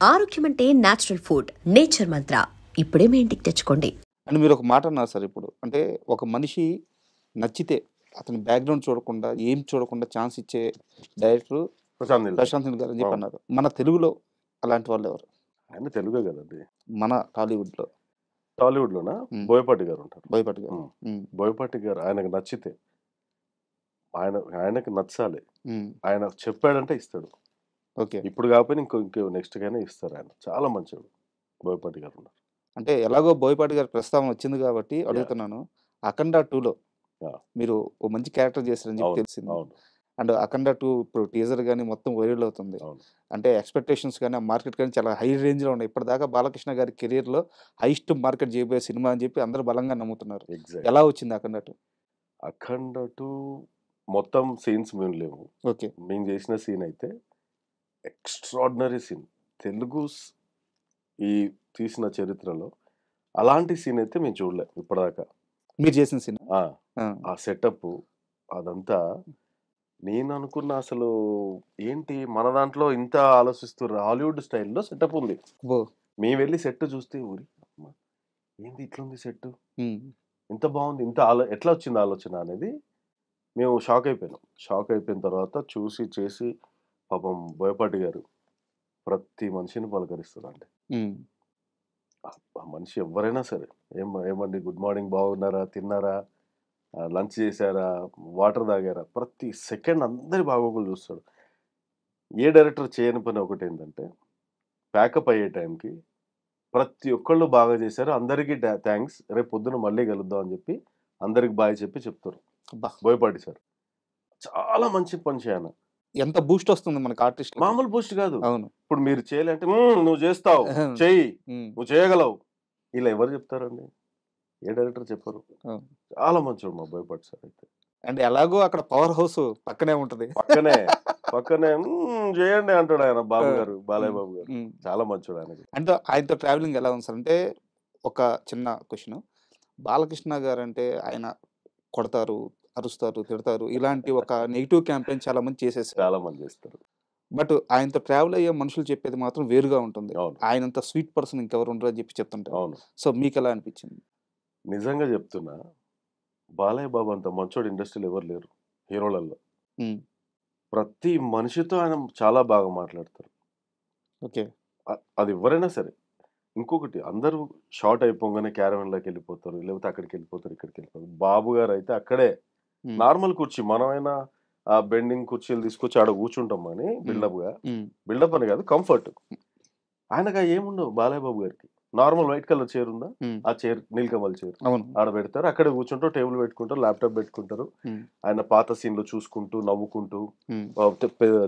ఆరోగ్యం అంటే natural food, nature మంత్ర. ఇప్పుడే మీ ఇంటికి తెచ్చుకోండి. అని మీరు ఒక మాట అన్నారు సార్. ఇప్పుడు అంటే ఒక మనిషి నచ్చితే అతని బ్యాక్గ్రౌండ్ చూడకుండా ఏం చూడకుండా ఛాన్స్ ఇచ్చే డైరెక్టర్ ప్రశాంత్ నీల్ గారు అని చెప్పి అన్నారు. మన తెలుగులో అలాంటి వాళ్ళు ఎవరు? ఆయన తెలుగే కదండి. మన టాలీవుడ్లో టాలీవుడ్లోనా బోయపాటి గారు ఉంటారు. బోయపాటి గారు. బోయపాటి గారు ఆయనకు నచ్చితే ఆయనకు నచ్చాలి. ఆయన చెప్పాడంటే ఇస్తాడు. ఓకే. ఇప్పుడు కాకపోయినా ఇంకో నెక్స్ట్ గానే ఇస్తారు. ఆయన చాలా మంచివాడు బోయపాటి గారు ఉన్నారు. అంటే ఎలాగో బోయపాటి గారి ప్రస్తావన వచ్చింది కాబట్టి అడుగుతున్నాను. అఖండ 2లో మీరు ఓ మంచి క్యారెక్టర్ చేశారని చెప్పి తెలిసింది. అండ్ అఖండ 2 ఇప్పుడు టీజర్ కానీ మొత్తం వైరల్ అవుతుంది. అంటే ఎక్స్పెక్టేషన్స్ కానీ ఆ మార్కెట్ కానీ చాలా హై రేంజ్లో ఉన్నాయి. ఇప్పటిదాకా బాలకృష్ణ గారి కెరీర్లో హైయెస్ట్ మార్కెట్ చేయబోయే సినిమా అని చెప్పి అందరూ బలంగా నమ్ముతున్నారు. ఎలా వచ్చింది అఖండ 2? అఖండ 2 మొత్తం సీన్స్ మేము లేవు. ఓకే. మేము చేసిన సీన్ అయితే ఎక్స్ట్రాడినరీ సీన్. తెలుగు ఈ తీసిన చరిత్రలో అలాంటి సీన్ అయితే మేము చూడలేము ఇప్పటిదాకా. మీరు చేసిన సీన్ ఆ సెటప్ అదంతా నేను అనుకున్న అసలు ఏంటి మన దాంట్లో ఇంత ఆలోచిస్తారు. హాలీవుడ్ స్టైల్లో సెటప్ ఉంది. మేము వెళ్ళి సెట్ చూస్తే ఊరి ఏంది ఇట్లుంది సెట్, ఇంత బాగుంది, ఇంత ఎట్లా వచ్చింది ఆలోచన అనేది మేము షాక్ అయిపోయినాం. షాక్ అయిపోయిన తర్వాత చూసి చేసి పాపం బోయపాటి గారు ప్రతి మనిషిని పలకరిస్తారండి. ఆ మనిషి ఎవరైనా సరే ఏమండి గుడ్ మార్నింగ్, బాగున్నారా, తిన్నారా, లంచ్ చేశారా, వాటర్ తాగారా, ప్రతి సెకండ్ అందరి బాగోగులు చూస్తాడు. ఏ డైరెక్టర్ చేయని పని ఒకటి ఏంటంటే ప్యాకప్ అయ్యే టైంకి ప్రతి ఒక్కళ్ళు బాగా చేశారు, అందరికీ థ్యాంక్స్, రేపు పొద్దున మళ్ళీ కలుద్దాం అని చెప్పి అందరికి బాయ్ చెప్పి చెప్తారు. బోయపాటి సార్ చాలా మంచి పని చేయను. ఎంత బూస్ట్ వస్తుంది మనకి ఆర్టిస్ట్. మామూలు బూస్ట్ కాదు. అవును. ఇప్పుడు మీరు చేయాలంటే నువ్వు చేస్తావు, చెయ్యి, నువ్వు చేయగలవు, ఇలా ఎవరు చెప్తారండి? ఏ డైరెక్టర్ చెప్పరు. చాలా మంచోడు మా బోయపాటి సార్ అయితే. అండ్ ఎలాగో అక్కడ పవర్ హౌస్ పక్కనే ఉంటది. పక్కనే చేయండి అంటాడు ఆయన. బాబు గారు, బాలయ్య బాబు గారు చాలా మంచోడు ఆయనకి. అంటే ఆయనతో ట్రావెలింగ్ ఎలా ఉంది సార్? అంటే ఒక చిన్న క్వశ్చన్, బాలకృష్ణ గారు అంటే ఆయన కొడతారు, అరుస్తారు, తిడతారు, ఇలాంటి ఒక నెగిటివ్ క్యాంపెయిన్ చాలా మంది చేసేసారు. చాలా మంది చేస్తారు. బట్ ఆయనతో ట్రావెల్ అయ్యే మనుషులు చెప్పేది మాత్రం వేరుగా ఉంటుంది. ఆయనంత స్వీట్ పర్సన్ ఇంకెవరు ఉండరు అని చెప్పి చెప్తుంటారు. అవును. సో మీకు ఎలా అనిపించింది? నిజంగా చెప్తున్నా, బాలయ్య బాబు అంత మంచోడు ఇండస్ట్రీలో ఎవరు లేరు హీరోలలో. ప్రతి మనిషితో ఆయన చాలా బాగా మాట్లాడతారు. ఓకే. అది ఎవరైనా సరే. ఇంకొకటి, అందరూ షార్ట్ అయిపోగానే క్యారవెన్లోకి వెళ్ళిపోతారు, లేకపోతే అక్కడికి వెళ్ళిపోతారు, ఇక్కడికి వెళ్ళిపోతారు. బాబు గారు అయితే అక్కడే నార్మల్ కుర్చీ, మనమైనా ఆ బెండింగ్ కుర్చీలు తీసుకొచ్చి ఆడ కూర్చుంటాం అని బిల్డప్ అని కాదు, కంఫర్ట్. ఆయనగా ఏముండవు బాలయ్య బాబు గారికి. నార్మల్ వైట్ కలర్ చైర్ ఉందా, ఆ చైర్ నీలకమల్ చైర్ ఆడ పెడతారు, అక్కడ కూర్చుంటారు, టేబుల్ పెట్టుకుంటారు, ల్యాప్టాప్ పెట్టుకుంటారు. ఆయన పాత సీన్లు చూసుకుంటూ నవ్వుకుంటూ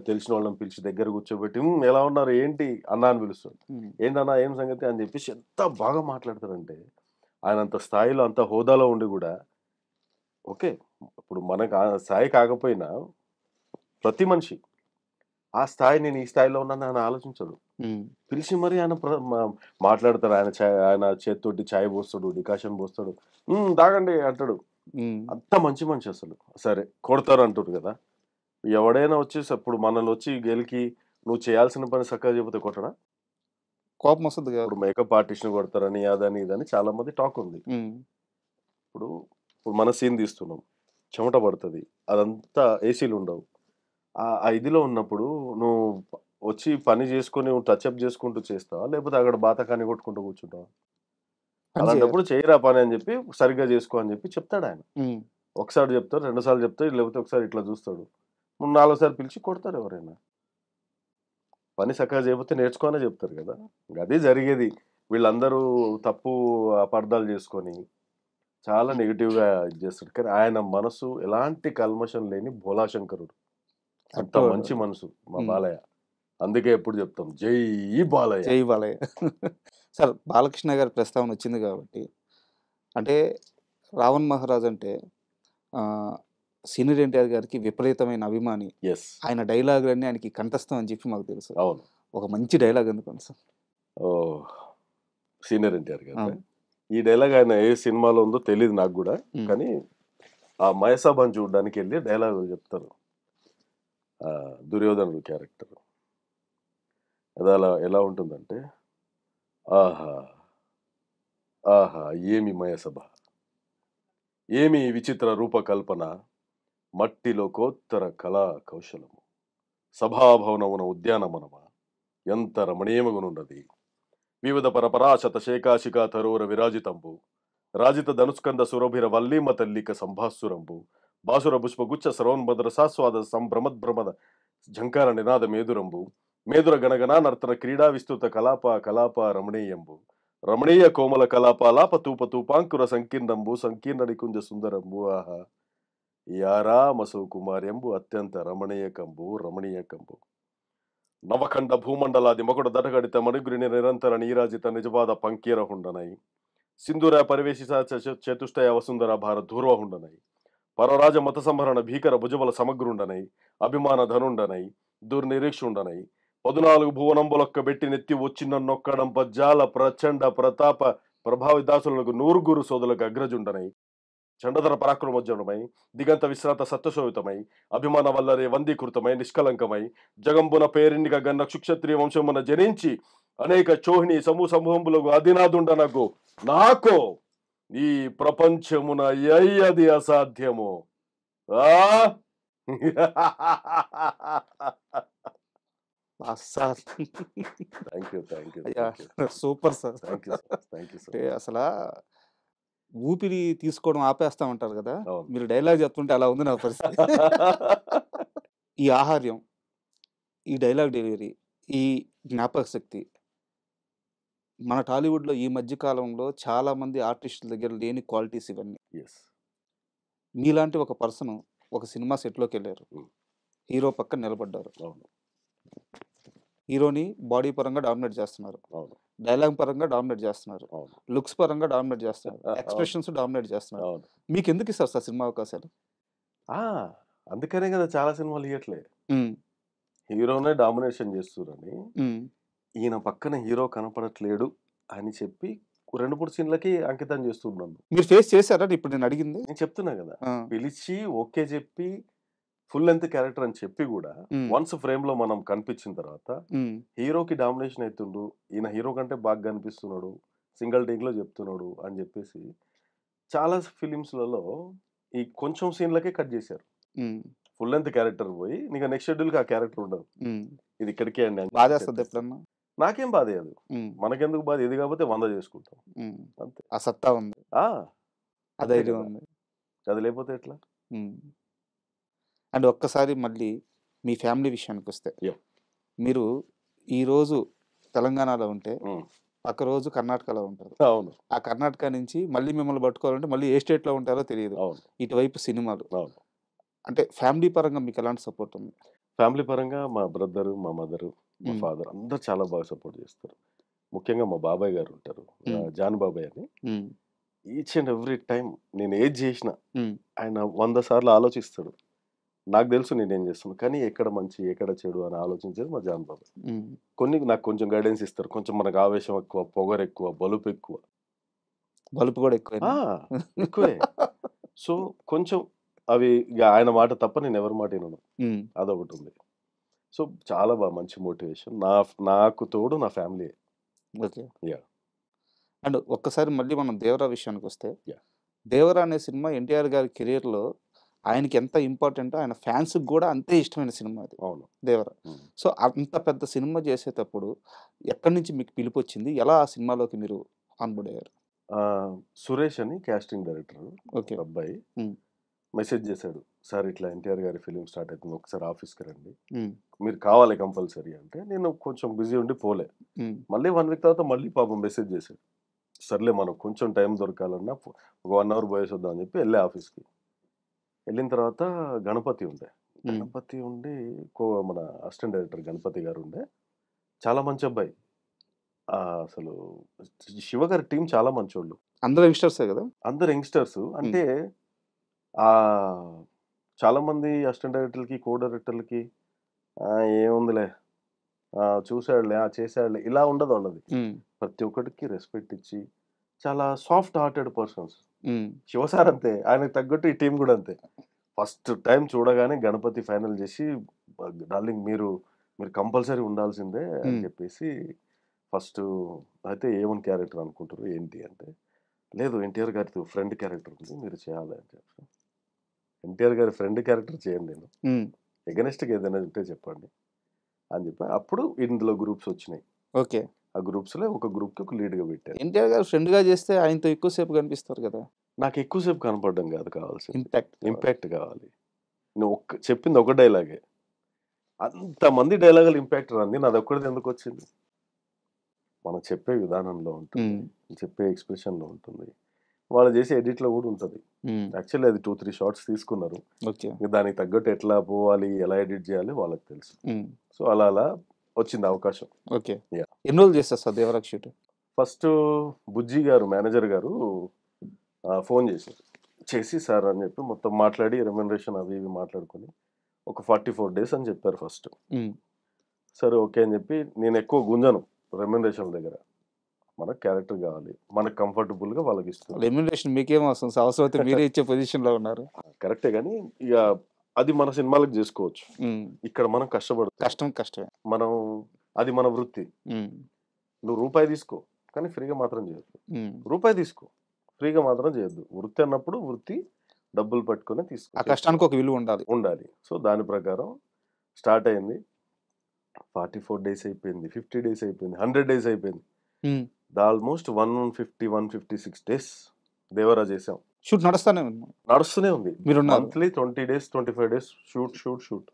తెలిసిన వాళ్ళని పిలిచి దగ్గర కూర్చోబెట్టి ఎలా ఉన్నారు ఏంటి అన్నా అని పిలుస్తారు. ఏంటన్నా ఏం సంగతి అని చెప్పేసి ఎంత బాగా మాట్లాడతారంటే, ఆయన అంత స్థాయిలో అంత హోదాలో ఉండి కూడా ఓకే, ఇప్పుడు మనకు ఆ స్థాయి కాకపోయినా ప్రతి మనిషి ఆ స్థాయి, నేను ఈ స్థాయిలో ఉన్నాను ఆయన ఆలోచించడు. పిలిచి మరి ఆయన మాట్లాడతారు. ఆయన చేతితోటి ఛాయ్ పోస్తాడు, డికాషన్ పోస్తాడు, తాగండి అంటాడు. అంత మంచి మనిషి అసలు. సరే కొడతారు అంటారు కదా, ఎవడైనా వచ్చేసి ఇప్పుడు మనల్ని వచ్చి గెలికి నువ్వు చేయాల్సిన పని చక్కగా చెబితే కొట్టడా? కోపం వస్తుంది. ఇప్పుడు మేకప్ ఆర్టిస్ట్ని కొడతారని అదని ఇదని చాలా మంది టాక్ ఉంది. ఇప్పుడు మన సీన్ తీస్తున్నాం, చెమట పడుతుంది, అదంతా ఏసీలు ఉండవు. ఆ ఇదిలో ఉన్నప్పుడు నువ్వు వచ్చి పని చేసుకొని టచ్అప్ చేసుకుంటూ చేస్తావా, లేకపోతే అక్కడ బాతకాన్ని కొట్టుకుంటూ కూర్చుంటావా? అలాంటప్పుడు చేయరా పని అని చెప్పి సరిగ్గా చేసుకో అని చెప్పి చెప్తాడు ఆయన. ఒకసారి చెప్తాడు, 2 సార్లు చెప్తాడు, లేకపోతే ఒకసారి ఇట్లా చూస్తాడు, 4సారి పిలిచి కొడతారు ఎవరైనా. పని చక్కగా చేయకపోతే నేర్చుకోనే చెప్తారు కదా. అది జరిగేది. వీళ్ళందరూ తప్పు అపార్థాలు చేసుకొని చాలా నెగిటివ్గా ఇది చేస్తాడు. కానీ ఆయన మనసు ఎలాంటి కల్మషం లేని భోలాశంకరుడు. అంత మంచి మనసు మా బాలయ్య. అందుకే ఎప్పుడు చెప్తాం జై బాలయ్య, జై బాలయ్య. సార్, బాలకృష్ణ గారి ప్రస్తావన వచ్చింది కాబట్టి, అంటే రావణ్ మహారాజ్ అంటే సీనియర్ ఎన్టీఆర్ గారికి విపరీతమైన అభిమాని. ఆయన డైలాగులన్నీ ఆయనకి కంఠస్థం అని చెప్పి మాకు తెలుసు. అవును. ఒక మంచి డైలాగ్ ఎందుకండి సార్? సీనియర్ ఎన్టీఆర్ గారు ఈ డైలాగ్ ఆయన ఏ సినిమాలో ఉందో తెలియదు నాకు కూడా, కానీ ఆ మహేసాబాన్ చూడడానికి వెళ్ళి డైలాగులు చెప్తారు దుర్యోధనుడు క్యారెక్టర్. అది అలా ఎలా ఉంటుందంటే, ఆహా ఆహా ఏమి మయసభ, ఏమి విచిత్ర రూపకల్పన, మట్టిలో కోత్తర కళా కౌశలము, సభాభవనమున ఉద్యానవనమా ఎంత రమణీయమగునున్నది. వివిధ పరపరాశత శేకాశికా తరోర విరాజితంబు, రాజిత ధనుస్కంద సురభిర వల్లీమ తల్లిక సంభాసురంబు, బాసుర పుష్పగుచ్చ సరోన్మదర సాస్వాద సంభ్రమద్భ్రమద ఝంకార నినాద మేదురంబు, మేదుర గణగణ నర్తన క్రీడా విస్తృత కలాప కలాప రమణీయంబు, రమణీయ కోమల కలాపాలాప తూప తూపాంకుర సంకీర్ణంబు సంకీర్ణ నికుంజ సుందరంబు. ఆహా యారామసు కుమార్యంబు అత్యంత రమణీయకంబు రమణీయకంబు. నవఖండ భూమండలాది మొగడు దటగడిత మణిగురిని నిరంతర నీరాజిత నిజవాద పంకీర హుండనై, సింధూర పరివేశిత చతుష్టయ వసుంధర భార ధూర్వ హుండనై, పరరాజ మత సంహరణ భీకర భుజబల సమగ్రుండనై, అభిమాన ధనుండనై, దుర్నిరీక్షుండనై, 14 భువనంబులొక్క బెట్టి నెత్తి వచ్చినన్నొక్కడం పజ్జాల ప్రచండ ప్రతాప ప్రభావిదాసులకు నూరుగురు సోదరులకు అగ్రజుండనై, చండధర పరాక్రమోజ్వలమై, దిగంత విశ్రాంత సత్వశోభితమై, అభిమాన వల్లరే వందీకృతమై, నిష్కలంకమై, జగంబున పేరిండిక గన్న క్షుక్షత్రియ వంశమున జనించి అనేక చోహిని సమూహంబులకు అధినాదుండనకు నాకు ఈ ప్రపంచమున ఎయ్యది అసాధ్యము. ఆ sir thank you thank you అయ్యా super sir. Thank you sir thank you sir. అంటే అసలు ఊపిరి తీసుకోవడం ఆపేస్తా ఉంటారు కదా, అవును. మీరు డైలాగ్ చెప్తుంటే అలా ఉంది నా పరిస్థితి. ఈ ఆహార్యం, ఈ డైలాగ్ డెలివరీ, ఈ జ్ఞాపక శక్తి మన టాలీవుడ్లో ఈ మధ్య కాలంలో చాలా మంది ఆర్టిస్టుల దగ్గర లేని క్వాలిటీస్ ఇవన్నీ. ఎస్ మీలాంటి ఒక పర్సన్ ఒక సినిమా సెట్లోకి వెళ్ళారు, Mm. హీరో పక్కన నిలబడ్డారు, అవును హీరోని బాడీ పరంగా డామినేట్ చేస్తున్నారు, అవును డైలాగ్ పరంగా డామినేట్ చేస్తున్నారు, అవును లుక్స్ పరంగా డామినేట్ చేస్తున్నారు, ఎక్స్ప్రెషన్స్ డామినేట్ చేస్తున్నారు. అవును. మీకు ఎందుకు ఇస్తారు సార్ సినిమా అవకాశాలు? అందుకనే కదా చాలా సినిమాలు ఇవ్వట్లే, ఉమ్, హీరోనే డామినేషన్ చేస్తురని. ఉమ్, ఈయన పక్కన హీరో కనపడట్లేడు అని చెప్పి 2-3 సీన్లకి అంకితం చేస్తున్నాను. మీరు ఫేస్ చేశారా ఇప్పుడు నేను అడిగింది? నేను చెప్తున్నా కదా, ఆ, పిలిచి ఓకే చెప్పి ఫుల్ లెంత్ క్యారెక్టర్ అని చెప్పి కూడా ఉమ్, వన్స్ ఫ్రేమ్ లో మనం కనిపించిన తర్వాత ఉమ్, హీరోకి డామినేషన్ అవుతుండు, ఈయన హీరో కంటే బాగా కనిపిస్తున్నాడు, సింగిల్ టేక్ లో చెప్తున్నాడు అని చెప్పేసి చాలా ఫిలిమ్స్లలో ఈ కొంచెం సీన్లకే కట్ చేశారు. ఉమ్, ఫుల్ లెంత్ క్యారెక్టర్ పోయి నీకు నెక్స్ట్ షెడ్యూల్కి ఆ క్యారెక్టర్ ఉండదు, ఉమ్. ఇది ఇక్కడికే అండి అని బాధేస్తుంది చెప్పేసి. ఎప్పుడన్నా? నాకేం బాధ అది, ఉమ్, మనకెందుకు బాధ, ఇది కాబట్టి 100 చేసుకుంటాం ఉమ్. అంతే. ఆ సత్తా ఉంది, ఆ ఆ అంతే ధైర్యం కదా, ఉంది. అది లేకపోతే ఎట్లా. అండ్ ఒక్కసారి మళ్ళీ మీ ఫ్యామిలీ విషయానికి వస్తే, Yeah. మీరు ఈరోజు తెలంగాణలో ఉంటే ఉమ్, పక్క రోజు కర్ణాటకలో ఉంటారు, అవును ఆ కర్ణాటక నుంచి మళ్ళీ మిమ్మల్ని పట్టుకోవాలంటే మళ్ళీ ఏ స్టేట్లో ఉంటారో తెలియదు, అవును ఇటువైపు సినిమాలు. అవును. అంటే ఫ్యామిలీ పరంగా మీకు ఎలాంటి సపోర్ట్ ఉంది? ఫ్యామిలీ పరంగా మా బ్రదరు, మా మదరు, మా ఉమ్, ఫాదర్ అందరు చాలా బాగా సపోర్ట్ చేస్తారు. ముఖ్యంగా మా బాబాయ్ గారు ఉంటారు, ఉమ్, జాన్ బాబాయ్ అని. ఉమ్, ఈచ్ అండ్ ఎవ్రీ టైం నేను ఏది చేసినా ఉమ్, ఆయన 100 సార్లు ఆలోచిస్తాడు. నాకు తెలుసు నేనేం చేస్తున్నాను, కానీ ఎక్కడ మంచి ఎక్కడ చెడు అని ఆలోచించేది మా జాన్ బాబాయ్. ఉమ్. కొన్ని నాకు కొంచెం గైడెన్స్ ఇస్తారు, కొంచెం మనకు ఆవేశం ఎక్కువ, పొగరు ఎక్కువ, బలుపు ఎక్కువ. బలుపు కూడా ఎక్కువ. ఎక్కువే. సో కొంచెం అవి ఇక ఆయన మాట తప్ప నేను ఎవరి మాట వినను, అదొకటి ఉంది. సో చాలా బాగా మంచి మోటివేషన్. నాకు తోడు నా ఫ్యామిలీ. ఓకే. Yeah. అండ్ ఒక్కసారి మళ్ళీ మనం దేవరా విషయానికి వస్తే, Yeah. దేవరా అనే సినిమా ఎన్టీఆర్ గారి కెరీర్లో ఆయనకి ఎంత ఇంపార్టెంటో ఆయన ఫ్యాన్స్కి కూడా అంతే ఇష్టమైన సినిమా అది అవును. దేవరా. ఉమ్. సో అంత పెద్ద సినిమా చేసేటప్పుడు ఎక్కడి నుంచి మీకు పిలుపు వచ్చింది, ఎలా ఆ సినిమాలోకి మీరు ఆన్బోర్డ్ అయ్యారు? సురేష్ అని కాస్టింగ్ డైరెక్టర్ ఓకే. ఒక అబ్బాయి ఉమ్, మెసేజ్ చేశాడు, సార్ ఇట్లా ఎన్టీఆర్ గారి ఫిలిం స్టార్ట్ అవుతుంది, ఒకసారి ఆఫీస్కి రండి, ఉమ్, మీరు కావాలి కంపల్సరీ అంటే. నేను కొంచెం బిజీ ఉండి పోలే. ఉమ్, మళ్ళీ 1 వీక్ తర్వాత మళ్ళీ పాపం మెసేజ్ చేశాడు, సర్లే మనం కొంచెం టైం దొరకాలన్నా ఒక 1 అవర్ పోయేసి వద్దాం అని చెప్పి వెళ్ళే ఆఫీస్కి. వెళ్ళిన తర్వాత గణపతి ఉండే, ఉమ్, గణపతి ఉండి మన అసిస్టెంట్ డైరెక్టర్ గణపతి గారు ఉండే, చాలా మంచి అబ్బాయి. అసలు శివ గారి టీం చాలా మంచోళ్ళు, అందరూ యంగ్స్టర్సే కదా? అందరు యంగ్స్టర్స్. అంటే ఆ చాలా మంది అసిస్టెంట్ డైరెక్టర్లకి, కో డైరెక్టర్లకి ఏముందిలే, చూసాడులే, చేసాడులే, ఇలా ఉండదు వాళ్ళది. ఉమ్, ప్రతి ఒక్కటికి రెస్పెక్ట్ ఇచ్చి చాలా సాఫ్ట్ హార్టెడ్ పర్సన్స్. ఉమ్, శివసార్ అంతే, ఆయనకు తగ్గట్టు ఈ టీం కూడా అంతే. ఫస్ట్ టైం చూడగానే గణపతి ఫైనల్ చేసి, డార్లింగ్ మీరు కంపల్సరీ ఉండాల్సిందే అని చెప్పేసి ఫస్ట్ అయితే ఏమని క్యారెక్టర్ అనుకుంటారు ఏంటి అంటే, లేదు ఎన్టీఆర్ గారి ఫ్రెండ్ క్యారెక్టర్ ఉంది మీరు చేయాలి అని చెప్పి. ఎన్టీఆర్ గారి ఫ్రెండ్ క్యారెక్టర్ చేయండి, నేను ఎగనెస్ట్గా ఏదైనా ఉంటే చెప్పండి అని చెప్పి. అప్పుడు ఇందులో గ్రూప్స్ వచ్చినాయి. ఓకే. ఆ గ్రూప్స్లో ఒక గ్రూప్కి ఒక లీడ్గా పెట్టారు. ఎన్టీఆర్ గారు ఫ్రెండ్గా చేస్తే ఆయనతో ఎక్కువసేపు కనిపిస్తారు కదా. నాకు ఎక్కువసేపు కనపడడం కాదు కావాల్సింది, ఇంపాక్ట్ కావాలి. నేను చెప్పింది ఒక డైలాగే, అంతమంది డైలాగులు ఇంపాక్ట్ రాంది నాది ఒక్కడిది ఎందుకు వచ్చింది? మనం చెప్పే విధానంలో ఉంటుంది, చెప్పే ఎక్స్ప్రెషన్లో ఉంటుంది, వాళ్ళు చేసే ఎడిట్లో కూడా ఉంటుంది. యాక్చువల్లీ అది 2-3 షార్ట్స్ తీసుకున్నారు. దానికి తగ్గట్టు ఎట్లా పోవాలి, ఎలా ఎడిట్ చేయాలి వాళ్ళకి తెలుసు. సో అలా వచ్చింది అవకాశం. ఓకే. ఎన్ని రోజులు చేస్తారు సార్ దేవరాజ్ షూట్? ఫస్ట్ బుజ్జి గారు మేనేజర్ గారు ఫోన్ చేసి సార్ అని చెప్పి మొత్తం మాట్లాడి రెమ్యునరేషన్ అవి ఇవి మాట్లాడుకొని ఒక 44 days అని చెప్పారు ఫస్ట్. సరే ఓకే అని చెప్పి, నేను ఎక్కువ గుంజను రెమ్యునరేషన్ దగ్గర, మనకు క్యారెక్టర్ కావాలి, మనకు కంఫర్టబుల్గా వాళ్ళకి ఇస్తుంది. రెమ్యునరేషన్ మీకేం అవసరం, అవసరం అయితే మీరే ఇచ్చే పొజిషన్లో ఉన్నారు. కరెక్టే, కానీ ఇక అది మన సినిమాలకు చేసుకోవచ్చు. ఇక్కడ మనం కష్టమే, మనం అది మన వృత్తి. నువ్వు రూపాయి తీసుకో కానీ ఫ్రీగా మాత్రం చేయొద్దు, రూపాయి తీసుకో ఫ్రీగా మాత్రం చేయొద్దు. వృత్తి అన్నప్పుడు వృత్తి డబ్బులు పట్టుకొని తీసుకో, ఆ కష్టానికి ఒక విలువ ఉండాలి. సో దాని ప్రకారం స్టార్ట్ అయింది. 44 days అయిపోయింది, 50 days అయిపోయింది, 100 days అయిపోయింది. ఆల్మోస్ట్ 156 days దేవరాజ్ చేసాం. షూట్ నడుస్తూనే ఉంది. మీరు monthly 20 days 25 days shoot.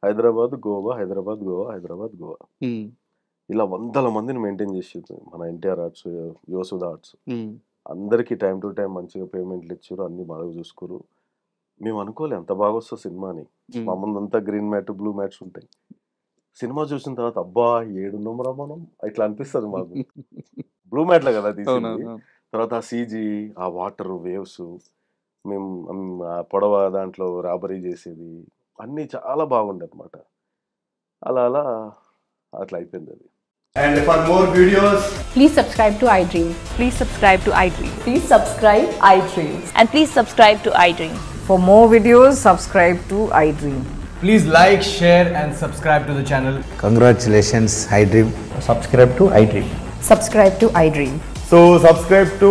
Hyderabad Goa, Hyderabad Goa, Hyderabad Goa, ఇలా 100 మందిని మెయింటైన్ చేసి మన ఎన్టీఆర్ ఆర్ట్స్, యువసుధ ఆర్ట్స్ అందరికీ టైం టు టైం మంచిగా పేమెంట్లు ఇచ్చారు, అన్ని బాగా చూసుకోరు. మేము అనుకోలే అంత బాగా వస్తుంది సినిమా అని. మా ముందంతా గ్రీన్ మ్యాట్, బ్లూ మ్యాట్స్ ఉంటాయి. సినిమా చూసిన తర్వాత అబ్బా ఏడున్నాంరా మనం ఇట్లా అనిపిస్తుంది మాకు. బ్లూ మ్యాట్లో కదా తీసింది. తర్వాత ఆ సీజీ, ఆ వాటర్ వేవ్స్, మేము పొడవ దాంట్లో రాబరీ చేసేది అన్నీ చాలా బాగుండే అనమాట. అలా అట్లా అయిపోయింది అది. And for more videos, please subscribe to iDream. Please subscribe to iDream. Please subscribe iDream. And please subscribe to iDream. For more videos, subscribe to iDream. please like, share and subscribe to the channel. Congratulations, iDream. Subscribe to iDream. Subscribe to iDream. So subscribe to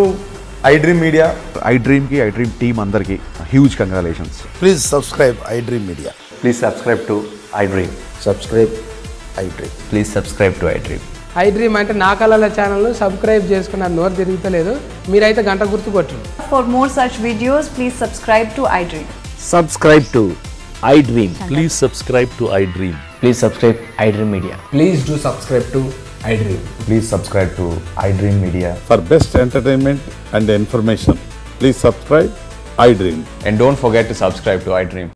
iDream Media. iDream ki iDream team andarki huge congratulations. Please subscribe iDream Media. Please subscribe to iDream. Subscribe iDream. Please subscribe to iDream. iDream అంటే నా కళల channel subscribe చేసుకున్న నోరు తిరుగుతలేదు, మీరైతే గంట గుర్తు కొట్టండి. For more such videos, please subscribe to iDream. Subscribe to iDream. Please subscribe to iDream. Please subscribe iDream Media. Please do subscribe to iDream. Please subscribe to iDream Media. For best entertainment and information, please subscribe iDream. And don't forget to subscribe to iDream.